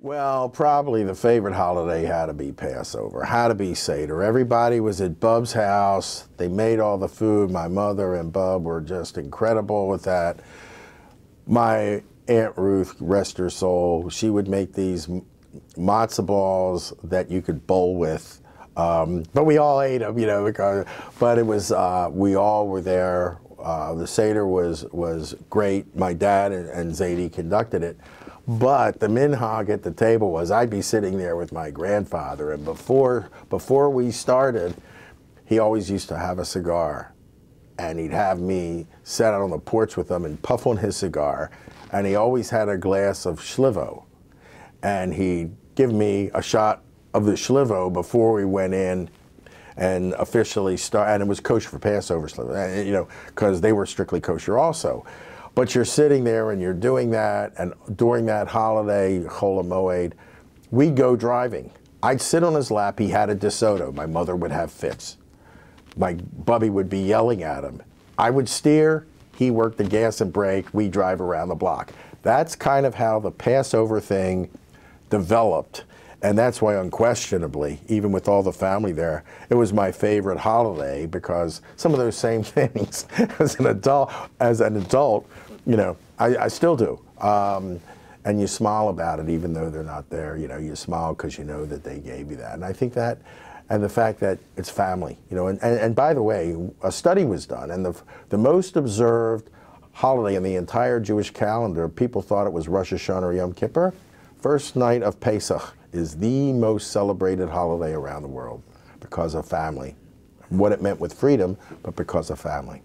Well, probably the favorite holiday had to be Passover, had to be Seder. Everybody was at Bub's house. They made all the food. My mother and Bub were just incredible with that. My Aunt Ruth, rest her soul, she would make these matzo balls that you could bowl with. But we all ate them, you know, but it was, we all were there. The Seder was great. My dad and Zadie conducted it. But the minhag at the table was I'd be sitting there with my grandfather, and before we started, he always used to have a cigar, and he'd have me sit out on the porch with him and puff on his cigar, and he always had a glass of Slivo, and he'd give me a shot of the Slivo before we went in and officially start, and it was kosher for Passover Slivo, you know, because they were strictly kosher also. But you're sitting there and you're doing that, and during that holiday, Chol haMoed, we'd go driving. I'd sit on his lap, he had a DeSoto, my mother would have fits. My bubby would be yelling at him. I would steer, he worked the gas and brake, we drive around the block. That's kind of how the Passover thing developed. And that's why, unquestionably, even with all the family there, it was my favorite holiday, because some of those same things as an adult, you know, I still do. And you smile about it, even though they're not there. You know, you smile because you know that they gave you that. And I think that, and the fact that it's family, you know, and by the way, a study was done, and the most observed holiday in the entire Jewish calendar, people thought it was Rosh Hashanah or Yom Kippur. First night of Pesach is the most celebrated holiday around the world because of family. What it meant with freedom, but because of family.